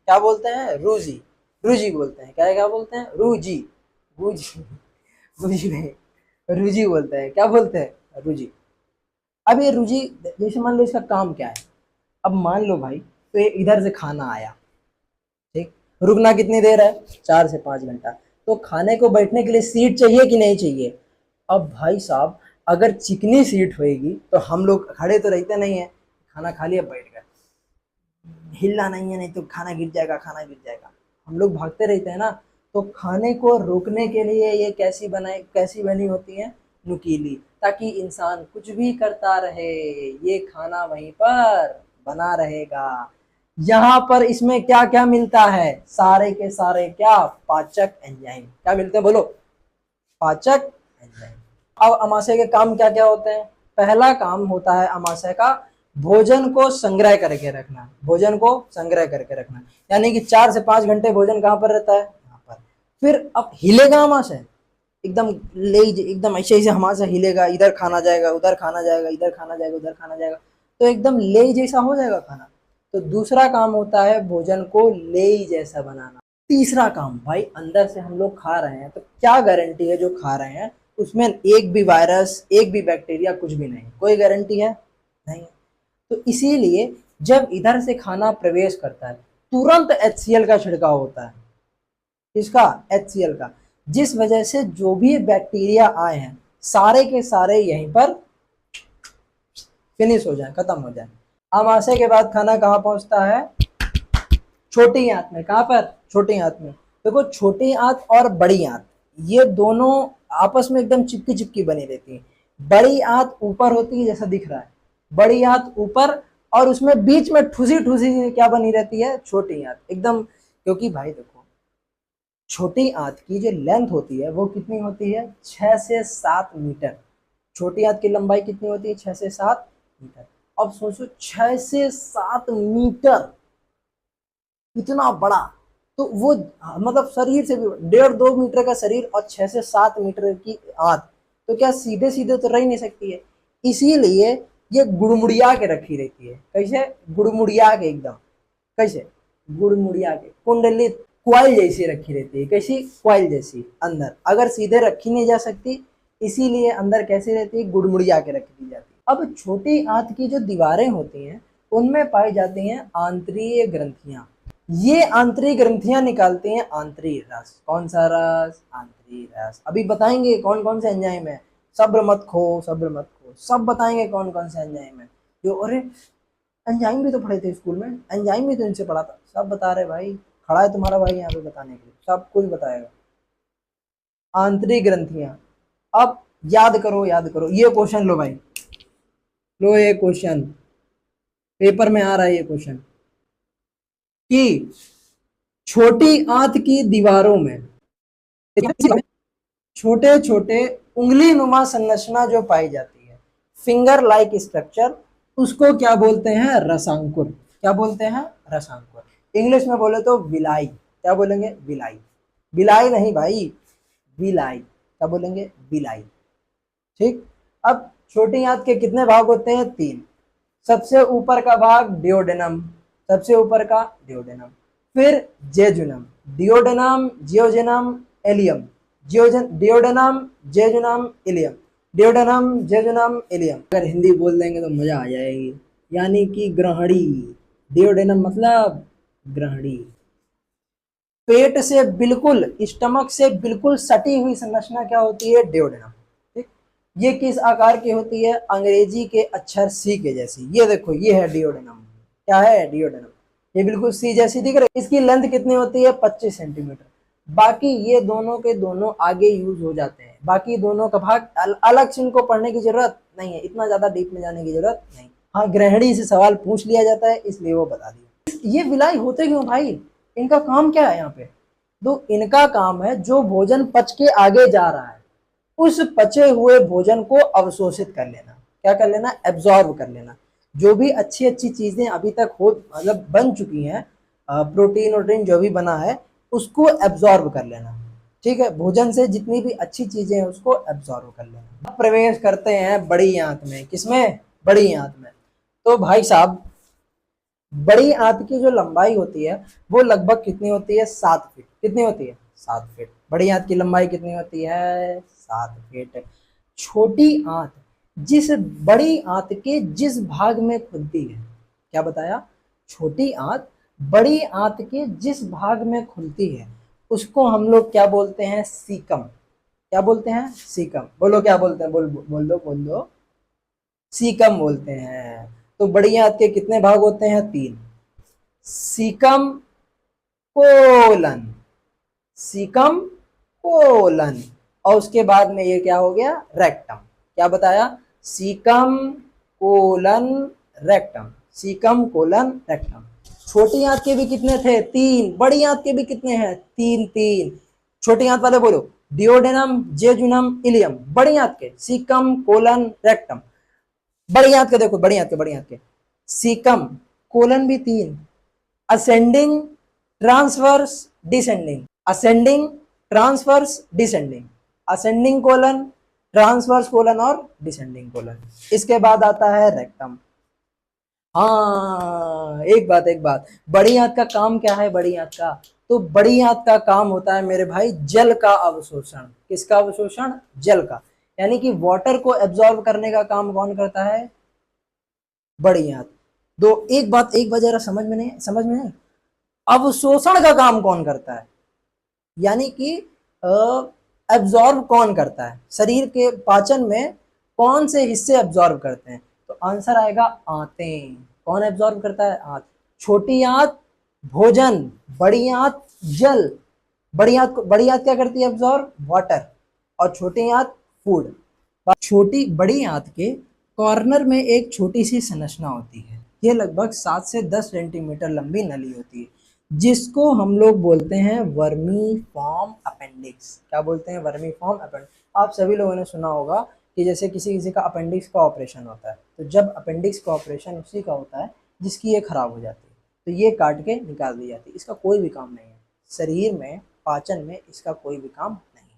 क्या बोलते हैं, रूजी, रूजी बोलते हैं। क्या क्या बोलते हैं, रूजी, रूजी, रूजी नहीं, रूजी बोलते हैं। क्या बोलते हैं, रूजी। अब ये रुचि, जैसे मान लो इसका काम क्या है, अब मान लो भाई, तो ये इधर से खाना आया, ठीक, रुकना कितनी देर है, 4 से 5 घंटा। तो खाने को बैठने के लिए सीट चाहिए कि नहीं चाहिए। अब भाई साहब, अगर चिकनी सीट होएगी तो हम लोग खड़े तो रहते नहीं है, खाना खा लिया बैठ गए, हिलना नहीं है, नहीं तो खाना गिर जाएगा, खाना गिर जाएगा, हम लोग भागते रहते हैं ना। तो खाने को रोकने के लिए ये कैसी बनी होती है, नुकीली, ताकि इंसान कुछ भी करता रहे, ये खाना वहीं पर बना रहेगा। यहाँ पर इसमें क्या क्या मिलता है, सारे के सारे क्या, पाचक एंजाइम। क्या मिलते हैं बोलो, पाचक एंजाइम। अब अमाशय के काम क्या क्या होते हैं? पहला काम होता है अमाशय का भोजन को संग्रह करके रखना, भोजन को संग्रह करके रखना, यानी कि 4 से 5 घंटे भोजन कहाँ पर रहता है? यहाँ पर। फिर अब हिलेगा अमाशय, एकदम लेज, एकदम ऐसे ऐसे अमाशय हिलेगा, इधर खाना जाएगा, उधर खाना जाएगा, इधर खाना जाएगा, उधर खाना जाएगा, तो एकदम लेई जैसा हो जाएगा खाना। तो दूसरा काम होता है भोजन को लेई जैसा बनाना। तीसरा काम, भाई अंदर से हम लोग खा रहे हैं तो क्या गारंटी है जो खा रहे हैं उसमें एक भी वायरस, एक भी बैक्टीरिया, कुछ भी नहीं, कोई गारंटी है नहीं। तो इसीलिए जब इधर से खाना प्रवेश करता है तुरंत HCl का छिड़काव होता है। किसका? HCl का, जिस वजह से जो भी बैक्टीरिया आए हैं सारे के सारे यहीं पर फिनिश हो जाए, खत्म हो जाए। अमाशय के बाद खाना कहाँ पहुंचता है? छोटी आंत में। कहाँ पर? छोटी आंत में। देखो छोटी आंत और बड़ी आंत ये दोनों आपस में एकदम चिपकी चिपकी बनी रहती है। बड़ी आंत ऊपर होती है जैसा दिख रहा है, बड़ी आंत ऊपर, और उसमें बीच में ठूसी ठूसी क्या बनी रहती है? छोटी आंत एकदम। क्योंकि भाई देखो छोटी आंत की जो लेंथ होती है वो कितनी होती है? 6 से 7 मीटर। छोटी आंत की लंबाई कितनी होती है? 6 से 7 मीटर। अब सोचो 6 से 7 मीटर, इतना बड़ा, तो वो मतलब शरीर से भी 1.5-2 मीटर का शरीर और 6 से 7 मीटर की आंत, तो क्या सीधे सीधे तो रह ही नहीं सकती है। इसीलिए ये गुड़मुड़िया के रखी रहती है। कैसे? गुड़मुड़िया के, एकदम कैसे? गुड़मुड़िया के, कुंडलित क्वाइल जैसी रखी रहती है। कैसी? क्वाइल जैसी अंदर, अगर सीधे रखी नहीं जा सकती, इसीलिए अंदर कैसे रहती है? गुड़मुड़िया के रखी जाती है। अब छोटी आंत की जो दीवारें होती हैं उनमें पाई जाती हैं आंतरीय ग्रंथियां। ये आंतरिक ग्रंथियां निकालती हैं आंतरिक रस। कौन सा रस? आंतरिक रस। अभी बताएंगे कौन कौन से एंजाइम है, सब्र मत खो, सब्र मत खो, सब बताएंगे कौन कौन से एंजाइम है। जो अरे एंजाइम भी तो पढ़े थे स्कूल में, एंजाइम भी तो इनसे पढ़ा था, सब बता रहे भाई। खड़ा है तुम्हारा भाई यहाँ पे बताने के लिए, सब कुछ बताएगा। आंतरिक ग्रंथियां, अब याद करो, याद करो, ये क्वेश्चन लो भाई, लो ये क्वेश्चन पेपर में आ रहा है ये क्वेश्चन कि छोटी आंत की दीवारों में छोटे छोटे उंगली नुमा संरचना जो पाई जाती है, फिंगर लाइक स्ट्रक्चर, उसको क्या बोलते हैं? रसांकुर। क्या बोलते हैं? रसांकुर। इंग्लिश में बोले तो विलाई। क्या बोलेंगे? विलाई। विलाई नहीं भाई, विलाई। क्या बोलेंगे? विलाई। ठीक। अब छोटी आंत के कितने भाग होते हैं? 3। सबसे ऊपर का भाग डियोडेनम, सबसे ऊपर का डियोडेनम, फिर jejunum, duodenum, jejunum, ileum, duodenum, jejunum, ileum, duodenum, jejunum, ileum. अगर हिंदी बोल देंगे तो मजा आ जाएगी, यानी कि ग्रहणी। डियोडेनम मतलब ग्रहणी। पेट से बिल्कुल, स्टमक से बिल्कुल सटी हुई संरचना क्या होती है? डियोडेनम। ठीक। ये किस आकार की होती है? अंग्रेजी के अक्षर सी के जैसी। ये देखो ये है डियोडेनम। क्या है? डियोडेनम। ये बिल्कुल सी जैसी दिख रही है। इसकी लेंथ कितनी होती है? 25 सेंटीमीटर। बाकी ये दोनों के दोनों आगे यूज हो जाते हैं, बाकी दोनों का भाग अलग से इनको पढ़ने की जरूरत नहीं है, इतना ज्यादा डीप में जाने की जरूरत नहीं। हाँ, गृहिणी से सवाल पूछ लिया जाता है इसलिए वो बता दिया। ये विलाई होते क्यों भाई? इनका काम क्या है यहाँ पे? तो इनका काम है जो भोजन पच के आगे जा रहा है उस पचे हुए भोजन को अवशोषित कर लेना। क्या कर लेना? एब्जॉर्ब कर लेना। जो भी अच्छी अच्छी चीजें अभी तक हो मतलब बन चुकी हैं, प्रोटीन वोटीन जो भी बना है उसको एब्जॉर्ब कर लेना। ठीक है, भोजन से जितनी भी अच्छी चीजें हैं उसको एब्जॉर्ब कर लेना। अब प्रवेश करते हैं बड़ी आंत में। किसमें? बड़ी आंत में। तो भाई साहब बड़ी आंत की जो लंबाई होती है वो लगभग कितनी होती है? 7 फीट। कितनी होती है? 7 फीट। बड़ी आंत की लंबाई कितनी होती है? 7 फीट। छोटी आंत जिस बड़ी आंत के जिस भाग में खुलती है, क्या बताया? छोटी आंत बड़ी आंत के जिस भाग में खुलती है उसको हम लोग क्या बोलते हैं? सीकम। क्या बोलते हैं? सीकम। बोलो क्या बोलते हैं? बोल दो। सीकम बोलते हैं। तो बड़ी आंत के कितने भाग होते हैं? 3। सीकम, कोलन, सीकम, कोलन, और उसके बाद में ये क्या हो गया? रेक्टम। क्या बताया? Caecum, colon, rectum. Caecum, colon, rectum. छोटी आंत के भी कितने थे? 3। बड़ी आंत के भी कितने हैं? 3 3। छोटी आंत वाले बोलो। डिओडेनम, जेजुनम, इलियम, बड़ी आंत के सीकम, कोलन, रेक्टम। बड़ी आंत के देखो, बड़ी आंत के सीकम, कोलन भी 3, ascending, transverse, descending, ascending, transverse, descending, ascending colon, transverse colon और डिसेंडिंग कोलन। इसके बाद आता है रेक्टम। हाँ, एक बात, बड़ी आंत का काम क्या है? बड़ी आंत का, तो बड़ी आंत का काम होता है मेरे भाई जल का अवशोषण। किसका अवशोषण? जल का। यानी कि वाटर को एब्जॉर्ब करने का काम कौन करता है? बड़ी आंत। दो एक बात जरा समझ में नहीं, अवशोषण का काम कौन करता है? यानी कि एब्जॉर्ब कौन करता है? शरीर के पाचन में कौन से हिस्से एब्जॉर्ब करते हैं? तो आंसर आएगा आंतें। कौन एब्जॉर्ब करता है? आंत। छोटी आंत भोजन, बड़ी आंत जल। बड़ी आंत क्या करती है? Absorb water. और छोटी आंत फूड। बड़ी आंत के कॉर्नर में एक छोटी सी संरचना होती है। ये लगभग 7 से 10 सेंटीमीटर लंबी नली होती है, जिसको हम लोग बोलते हैं वर्मीफॉर्म अपेंडिक्स। क्या बोलते हैं? Vermiform appendix. आप सभी लोगों ने सुना होगा कि जैसे किसी का अपेंडिक्स का ऑपरेशन होता है, तो जब अपेंडिक्स का ऑपरेशन उसी का होता है जिसकी ये खराब हो जाती है, तो ये काट के निकाल दी जाती है। इसका कोई भी काम नहीं है शरीर में, पाचन में इसका कोई भी काम नहीं।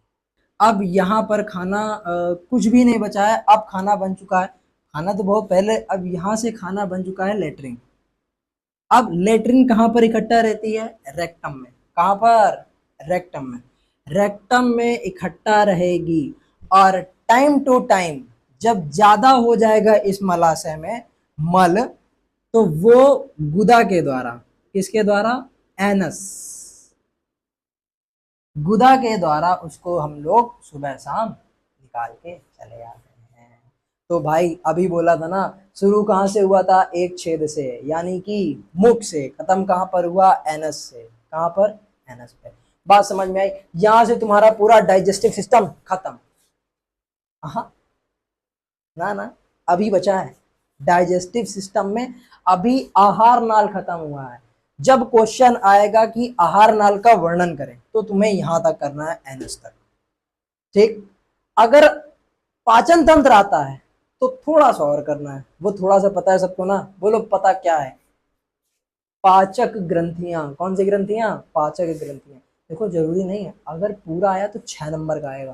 अब यहाँ पर खाना कुछ भी नहीं बचा है, अब खाना बन चुका है। खाना तो बहुत पहले, अब यहाँ से खाना बन चुका है लेटरिन। अब लेटरिन कहाँ पर इकट्ठा रहती है? रेक्टम में। कहाँ पर? रेक्टम में। रेक्टम में इकट्ठा रहेगी और टाइम टू टाइम जब ज्यादा हो जाएगा इस मलाशय में मल, तो वो गुदा के द्वारा, किसके द्वारा? एनस, गुदा के द्वारा उसको हम लोग सुबह शाम निकाल के चले आते हैं। तो भाई अभी बोला था ना, शुरू कहाँ से हुआ था? एक छेद से, यानी कि मुख से। खत्म कहाँ पर हुआ? एनस से। कहाँ पर? एनस पे। बात समझ में आई? यहां से तुम्हारा पूरा डाइजेस्टिव सिस्टम खत्म। हाँ ना, अभी बचा है डाइजेस्टिव सिस्टम में, अभी आहार नाल खत्म हुआ है। जब क्वेश्चन आएगा कि आहार नाल का वर्णन करें, तो तुम्हें यहां तक करना है, एनस तक। ठीक। अगर पाचन तंत्र आता है तो थोड़ा सा और करना है। वो थोड़ा सा पता है सबको ना? बोलो पता क्या है? पाचक ग्रंथियां। कौन सी ग्रंथियां? पाचक ग्रंथियां। देखो जरूरी नहीं है, अगर पूरा आया तो 6 नंबर का आएगा।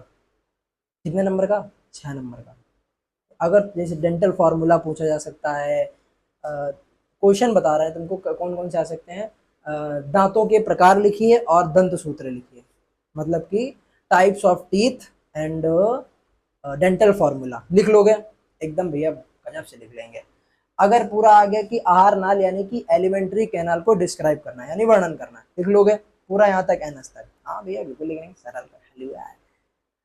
कितने नंबर का? 6 नंबर का। अगर जैसे डेंटल फार्मूला पूछा जा सकता है, क्वेश्चन बता रहे हैं तुमको कौन कौन से आ सकते हैं, दांतों के प्रकार लिखिए और दंत सूत्र लिखिए, मतलब कि types of teeth and dental formula लिख लोगे एकदम भैया, गजब से लिख लेंगे। अगर पूरा आ गया कि आहार नाल यानी कि एलिमेंट्री कैनाल को डिस्क्राइब करना है, यानी वर्णन करना है, लिख लोगे पूरा यहाँ तक, एनस तक। हाँ भैया बिल्कुल लिखेंगे, सरल है।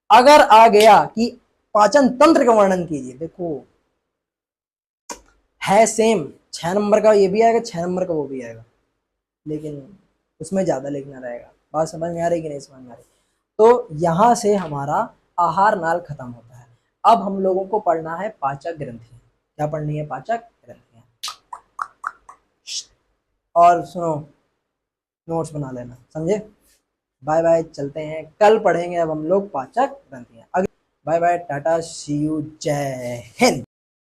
अगर आ गया कि पाचन तंत्र का वर्णन कीजिए, देखो है सेम, 6 नंबर का ये भी आएगा, 6 नंबर का वो भी आएगा, लेकिन उसमें ज्यादा लिखना रहेगा। बात समझ में आ रही कि नहीं समझ में आ रही? तो यहां से हमारा आहार नाल खत्म होता है। अब हम लोगों को पढ़ना है पाचक ग्रंथियां। क्या पढ़नी है? पाचक ग्रंथियां। और सुनो, नोट्स बना लेना, समझे? बाय बाय, चलते हैं, कल पढ़ेंगे अब हम लोग पाचक ग्रंथियां। Bye bye, tata, see you, जय हिंद।